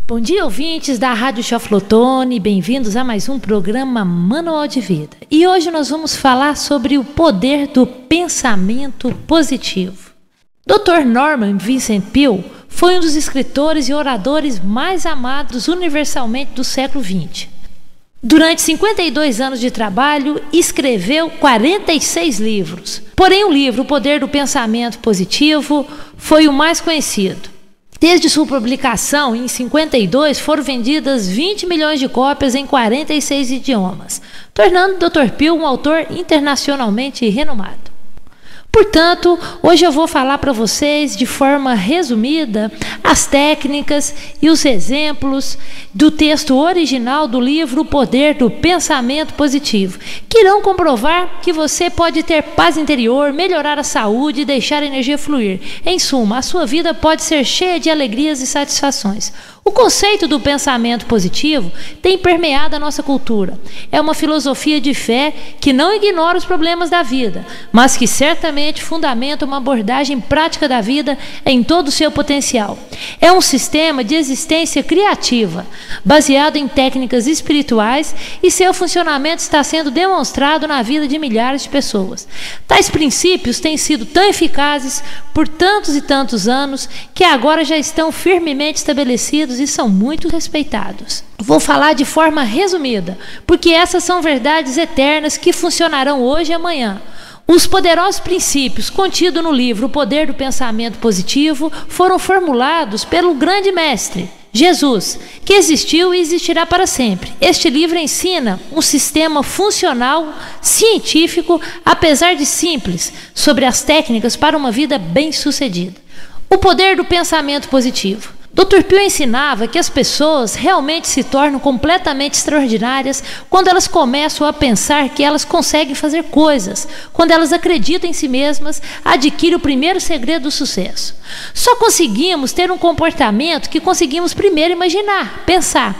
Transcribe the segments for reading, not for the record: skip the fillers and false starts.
Bom dia, ouvintes da Rádio Chaflotone, bem-vindos a mais um programa Manual de Vida. E hoje nós vamos falar sobre o poder do pensamento positivo. Dr. Norman Vincent Peale foi um dos escritores e oradores mais amados universalmente do século XX. Durante 52 anos de trabalho, escreveu 46 livros. Porém, o livro O Poder do Pensamento Positivo foi o mais conhecido. Desde sua publicação, em 52, foram vendidas 20 milhões de cópias em 46 idiomas, tornando o Dr. Peale um autor internacionalmente renomado. Portanto, hoje eu vou falar para vocês de forma resumida as técnicas e os exemplos do texto original do livro O Poder do Pensamento Positivo, que irão comprovar que você pode ter paz interior, melhorar a saúde e deixar a energia fluir. Em suma, a sua vida pode ser cheia de alegrias e satisfações. O conceito do pensamento positivo tem permeado a nossa cultura. É uma filosofia de fé que não ignora os problemas da vida, mas que certamente fundamenta uma abordagem prática da vida em todo o seu potencial. É um sistema de existência criativa, baseado em técnicas espirituais, e seu funcionamento está sendo demonstrado na vida de milhares de pessoas. Tais princípios têm sido tão eficazes por tantos e tantos anos que agora já estão firmemente estabelecidos e são muito respeitados. Vou falar de forma resumida, porque essas são verdades eternas que funcionarão hoje e amanhã. Os poderosos princípios contidos no livro O Poder do Pensamento Positivo foram formulados pelo grande mestre, Jesus, que existiu e existirá para sempre. Este livro ensina um sistema funcional, científico, apesar de simples, sobre as técnicas para uma vida bem-sucedida. O poder do pensamento positivo. Dr. Peale ensinava que as pessoas realmente se tornam completamente extraordinárias quando elas começam a pensar que elas conseguem fazer coisas, quando elas acreditam em si mesmas, adquirem o primeiro segredo do sucesso. Só conseguimos ter um comportamento que conseguimos primeiro imaginar, pensar.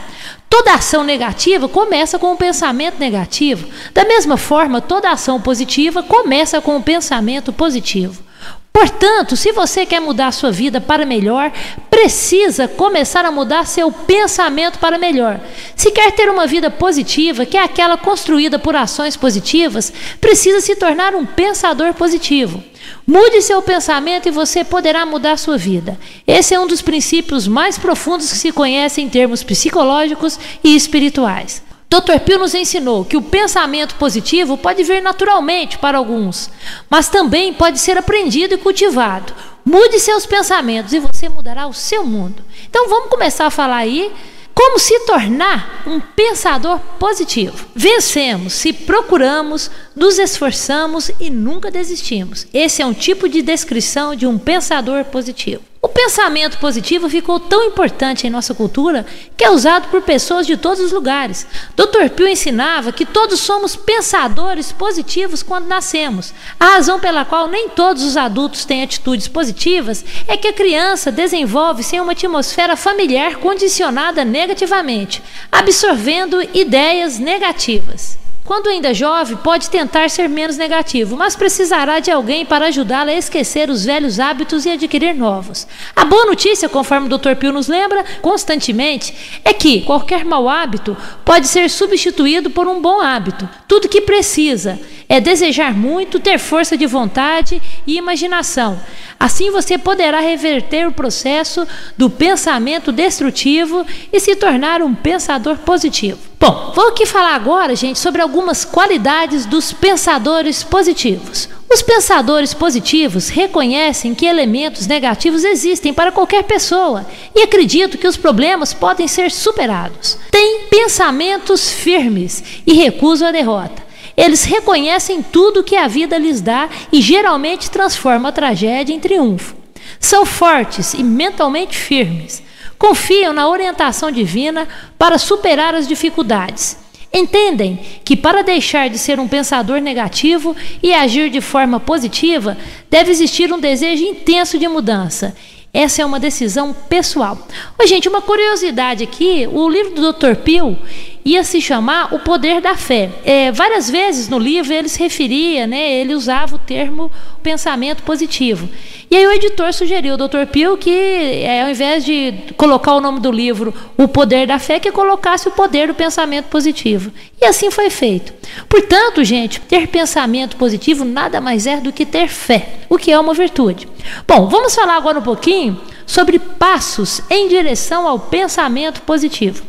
Toda ação negativa começa com um pensamento negativo. Da mesma forma, toda ação positiva começa com um pensamento positivo. Portanto, se você quer mudar a sua vida para melhor, precisa começar a mudar seu pensamento para melhor. Se quer ter uma vida positiva, que é aquela construída por ações positivas, precisa se tornar um pensador positivo. Mude seu pensamento e você poderá mudar sua vida. Esse é um dos princípios mais profundos que se conhece em termos psicológicos e espirituais. Dr. Peale nos ensinou que o pensamento positivo pode vir naturalmente para alguns, mas também pode ser aprendido e cultivado. Mude seus pensamentos e você mudará o seu mundo. Então vamos começar a falar aí como se tornar um pensador positivo. Vencemos se procuramos, nos esforçamos e nunca desistimos. Esse é um tipo de descrição de um pensador positivo. O pensamento positivo ficou tão importante em nossa cultura que é usado por pessoas de todos os lugares. Dr. Peale ensinava que todos somos pensadores positivos quando nascemos. A razão pela qual nem todos os adultos têm atitudes positivas é que a criança desenvolve-se em uma atmosfera familiar condicionada negativamente, absorvendo ideias negativas. Quando ainda jovem, pode tentar ser menos negativo, mas precisará de alguém para ajudá-la a esquecer os velhos hábitos e adquirir novos. A boa notícia, conforme o Dr. Peale nos lembra constantemente, é que qualquer mau hábito pode ser substituído por um bom hábito. Tudo que precisa é desejar muito, ter força de vontade e imaginação. Assim você poderá reverter o processo do pensamento destrutivo e se tornar um pensador positivo. Bom, vou aqui falar agora, gente, sobre algumas qualidades dos pensadores positivos. Os pensadores positivos reconhecem que elementos negativos existem para qualquer pessoa e acreditam que os problemas podem ser superados. Têm pensamentos firmes e recusam a derrota. Eles reconhecem tudo que a vida lhes dá e geralmente transformam a tragédia em triunfo. São fortes e mentalmente firmes. Confiam na orientação divina para superar as dificuldades. Entendem que para deixar de ser um pensador negativo e agir de forma positiva, deve existir um desejo intenso de mudança. Essa é uma decisão pessoal. Gente, uma curiosidade aqui, o livro do Dr. Peale, ia se chamar O Poder da Fé. Várias vezes no livro ele se referia, ele usava o termo pensamento positivo. E aí o editor sugeriu, o Dr. Pill, que ao invés de colocar o nome do livro O Poder da Fé, que colocasse o poder do pensamento positivo. E assim foi feito. Portanto, gente, ter pensamento positivo nada mais é do que ter fé, o que é uma virtude. Bom, vamos falar agora um pouquinho sobre passos em direção ao pensamento positivo.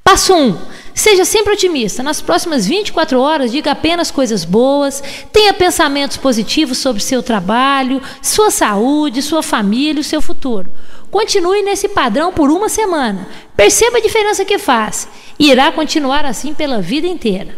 Passo 1. Seja sempre otimista. Nas próximas 24 horas, diga apenas coisas boas. Tenha pensamentos positivos sobre seu trabalho, sua saúde, sua família e seu futuro. Continue nesse padrão por uma semana. Perceba a diferença que faz. E irá continuar assim pela vida inteira.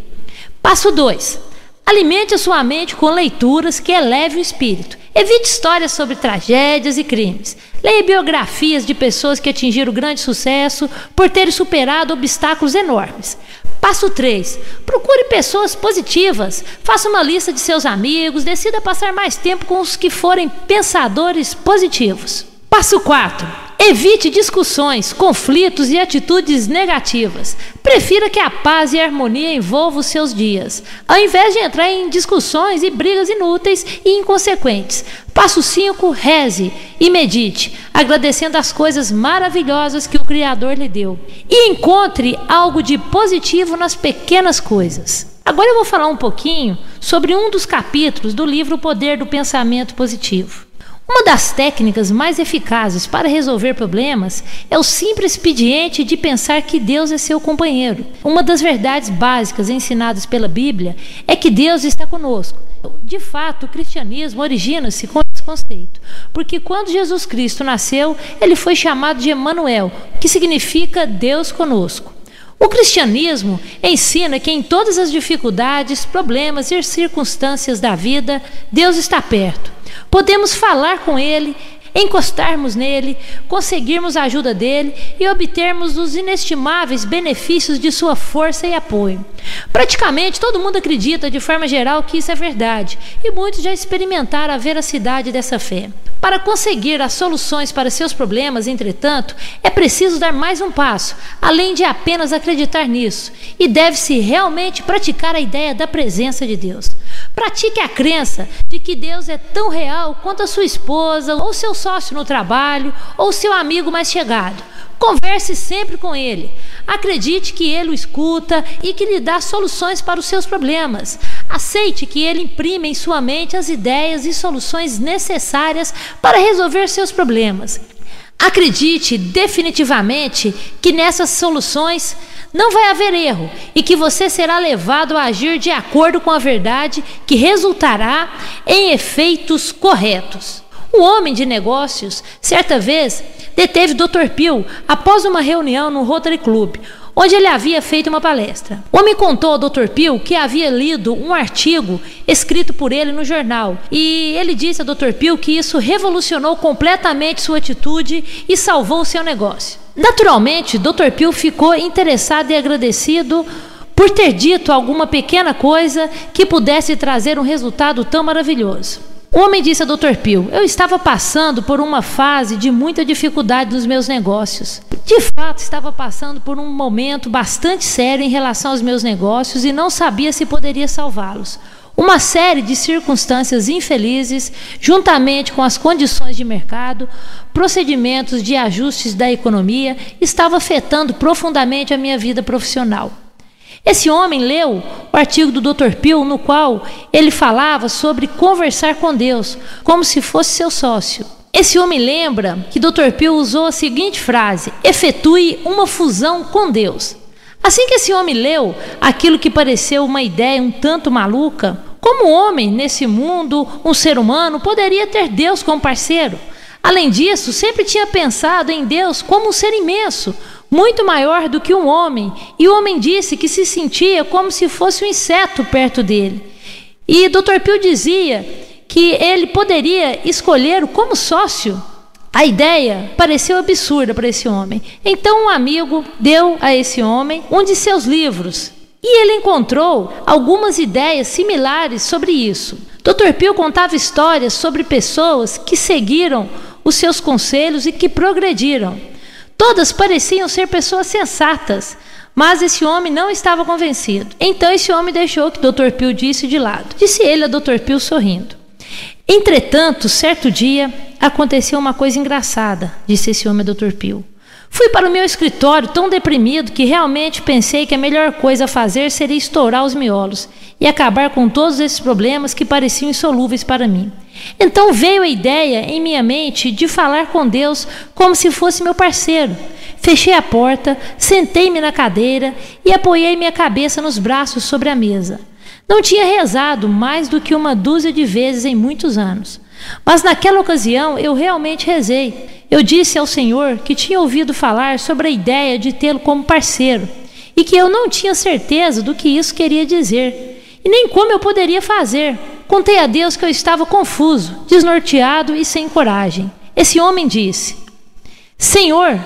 Passo 2. Alimente a sua mente com leituras que elevem o espírito. Evite histórias sobre tragédias e crimes. Leia biografias de pessoas que atingiram grande sucesso por terem superado obstáculos enormes. Passo 3. Procure pessoas positivas. Faça uma lista de seus amigos. Decida passar mais tempo com os que forem pensadores positivos. Passo 4. Evite discussões, conflitos e atitudes negativas. Prefira que a paz e a harmonia envolvam os seus dias, ao invés de entrar em discussões e brigas inúteis e inconsequentes. Passo 5. Reze e medite, agradecendo as coisas maravilhosas que o Criador lhe deu. E encontre algo de positivo nas pequenas coisas. Agora eu vou falar um pouquinho sobre um dos capítulos do livro O Poder do Pensamento Positivo. Uma das técnicas mais eficazes para resolver problemas é o simples expediente de pensar que Deus é seu companheiro. Uma das verdades básicas ensinadas pela Bíblia é que Deus está conosco. De fato, o cristianismo origina-se com esse conceito, porque quando Jesus Cristo nasceu, ele foi chamado de Emanuel, que significa Deus conosco. O cristianismo ensina que em todas as dificuldades, problemas e circunstâncias da vida, Deus está perto. Podemos falar com Ele, encostarmos nele, conseguirmos a ajuda dele e obtermos os inestimáveis benefícios de sua força e apoio. Praticamente todo mundo acredita de forma geral que isso é verdade, e muitos já experimentaram a veracidade dessa fé. Para conseguir as soluções para seus problemas, entretanto, é preciso dar mais um passo, além de apenas acreditar nisso, e deve-se realmente praticar a ideia da presença de Deus. Pratique a crença de que Deus é tão real quanto a sua esposa, ou seu sócio no trabalho, ou seu amigo mais chegado. Converse sempre com ele. Acredite que ele o escuta e que lhe dá soluções para os seus problemas. Aceite que ele imprime em sua mente as ideias e soluções necessárias para resolver seus problemas. Acredite definitivamente que nessas soluções não vai haver erro e que você será levado a agir de acordo com a verdade, que resultará em efeitos corretos. Um homem de negócios, certa vez, deteve Dr. Pill após uma reunião no Rotary Club, onde ele havia feito uma palestra. O homem contou ao Dr. Pill que havia lido um artigo escrito por ele no jornal, e ele disse ao Dr. Pill que isso revolucionou completamente sua atitude e salvou o seu negócio. Naturalmente, Dr. Pill ficou interessado e agradecido por ter dito alguma pequena coisa que pudesse trazer um resultado tão maravilhoso. O homem disse a Dr. Pill: eu estava passando por uma fase de muita dificuldade nos meus negócios. De fato, estava passando por um momento bastante sério em relação aos meus negócios e não sabia se poderia salvá-los. Uma série de circunstâncias infelizes, juntamente com as condições de mercado, procedimentos de ajustes da economia, estava afetando profundamente a minha vida profissional. Esse homem leu o artigo do Dr. Pill, no qual ele falava sobre conversar com Deus, como se fosse seu sócio. Esse homem lembra que Dr. Pill usou a seguinte frase: efetue uma fusão com Deus. Assim que esse homem leu aquilo que pareceu uma ideia um tanto maluca, como homem nesse mundo, um ser humano poderia ter Deus como parceiro? Além disso, sempre tinha pensado em Deus como um ser imenso, muito maior do que um homem, e o homem disse que se sentia como se fosse um inseto perto dele. E Dr. Pill dizia que ele poderia escolher como sócio. A ideia pareceu absurda para esse homem. Então um amigo deu a esse homem um de seus livros, e ele encontrou algumas ideias similares sobre isso. Dr. Pill contava histórias sobre pessoas que seguiram os seus conselhos e que progrediram. Todas pareciam ser pessoas sensatas, Mas esse homem não estava convencido. Então esse homem deixou o que Dr. Pio disse de lado. Disse ele a Dr. Pio sorrindo. Entretanto, certo dia, aconteceu uma coisa engraçada, disse esse homem a Dr. Pio. Fui para o meu escritório tão deprimido que realmente pensei que a melhor coisa a fazer seria estourar os miolos e acabar com todos esses problemas que pareciam insolúveis para mim. Então veio a ideia em minha mente de falar com Deus como se fosse meu parceiro. Fechei a porta, sentei-me na cadeira e apoiei minha cabeça nos braços sobre a mesa. Não tinha rezado mais do que 1 de vezes em muitos anos. Mas naquela ocasião eu realmente rezei. Eu disse ao Senhor que tinha ouvido falar sobre a ideia de tê-lo como parceiro e que eu não tinha certeza do que isso queria dizer e nem como eu poderia fazer. Contei a Deus que eu estava confuso, desnorteado e sem coragem. Esse homem disse: Senhor,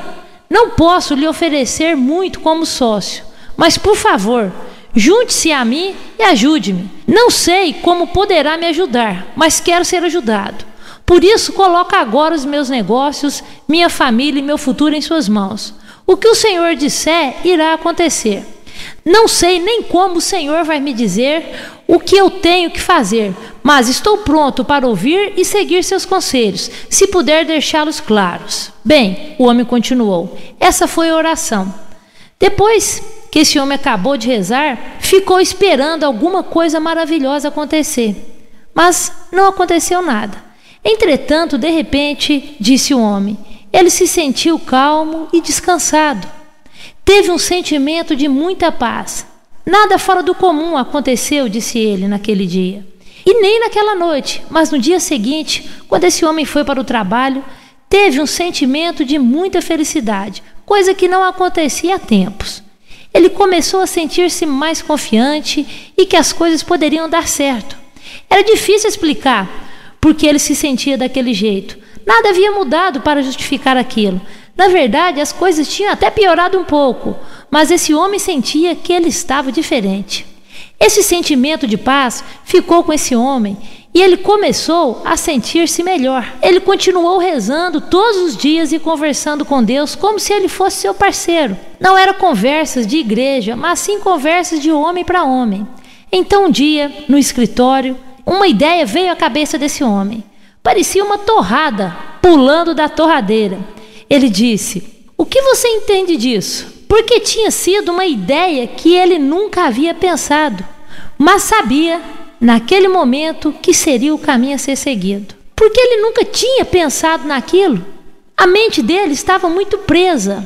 não posso lhe oferecer muito como sócio, mas por favor, junte-se a mim e ajude-me. Não sei como poderá me ajudar, mas quero ser ajudado. Por isso, coloco agora os meus negócios, minha família e meu futuro em suas mãos. O que o Senhor disser, irá acontecer. Não sei nem como o Senhor vai me dizer o que eu tenho que fazer, mas estou pronto para ouvir e seguir seus conselhos, se puder deixá-los claros. Bem, o homem continuou. Essa foi a oração. Depois que esse homem acabou de rezar, ficou esperando alguma coisa maravilhosa acontecer. Mas não aconteceu nada. Entretanto, de repente, disse o homem, ele se sentiu calmo e descansado. Teve um sentimento de muita paz. Nada fora do comum aconteceu, disse ele, naquele dia. E nem naquela noite, mas no dia seguinte, quando esse homem foi para o trabalho, teve um sentimento de muita felicidade, coisa que não acontecia há tempos. Ele começou a sentir-se mais confiante e que as coisas poderiam dar certo. Era difícil explicar porque ele se sentia daquele jeito. Nada havia mudado para justificar aquilo. Na verdade, as coisas tinham até piorado um pouco, mas esse homem sentia que ele estava diferente. Esse sentimento de paz ficou com esse homem e ele começou a sentir-se melhor. Ele continuou rezando todos os dias e conversando com Deus como se ele fosse seu parceiro. Não eram conversas de igreja, mas sim conversas de homem para homem. Então um dia, no escritório, uma ideia veio à cabeça desse homem. Parecia uma torrada pulando da torradeira. Ele disse: o que você entende disso? Porque tinha sido uma ideia que ele nunca havia pensado, mas sabia, naquele momento, que seria o caminho a ser seguido. Porque ele nunca tinha pensado naquilo. A mente dele estava muito presa.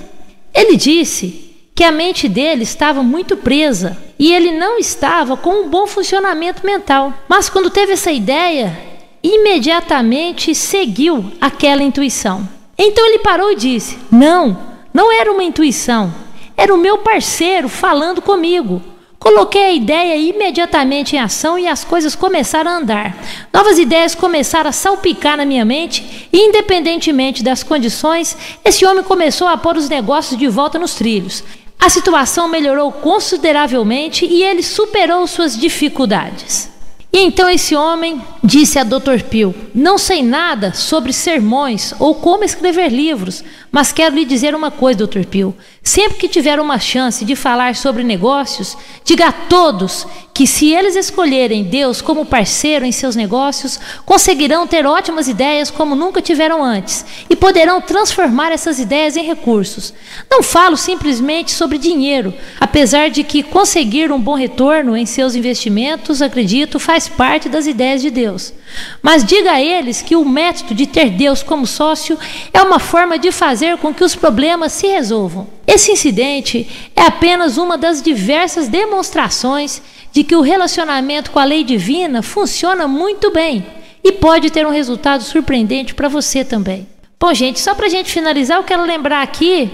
Ele disse que a mente dele estava muito presa e ele não estava com um bom funcionamento mental. Mas quando teve essa ideia, imediatamente seguiu aquela intuição. Então ele parou e disse: não era uma intuição, era o meu parceiro falando comigo. Coloquei a ideia imediatamente em ação e as coisas começaram a andar. Novas ideias começaram a salpicar na minha mente e, independentemente das condições, esse homem começou a pôr os negócios de volta nos trilhos. A situação melhorou consideravelmente e ele superou suas dificuldades. E então esse homem disse a Dr. Pio: não sei nada sobre sermões ou como escrever livros, mas quero lhe dizer uma coisa, Dr. Pio. Sempre que tiver uma chance de falar sobre negócios, diga a todos que se eles escolherem Deus como parceiro em seus negócios, conseguirão ter ótimas ideias como nunca tiveram antes e poderão transformar essas ideias em recursos. Não falo simplesmente sobre dinheiro, apesar de que conseguir um bom retorno em seus investimentos, acredito, faz parte das ideias de Deus. Mas diga a eles que o método de ter Deus como sócio é uma forma de fazer com que os problemas se resolvam. Esse incidente é apenas uma das diversas demonstrações de que o relacionamento com a lei divina funciona muito bem e pode ter um resultado surpreendente para você também. Bom, gente, só para a gente finalizar, eu quero lembrar aqui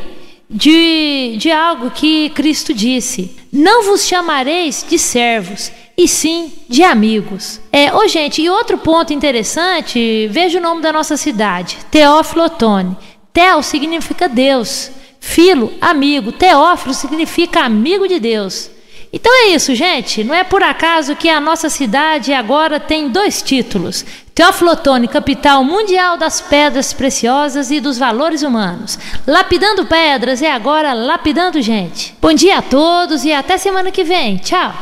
de algo que Cristo disse: não vos chamareis de servos, e sim de amigos. Gente, e outro ponto interessante, veja o nome da nossa cidade: Teófilo Otoni. Theo significa Deus, Filo, amigo, Teófilo significa amigo de Deus. Então é isso, gente. Não é por acaso que a nossa cidade agora tem 2 títulos: Teófilo Otoni, capital mundial das pedras preciosas e dos valores humanos. Lapidando pedras é agora lapidando gente. Bom dia a todos e até semana que vem. Tchau!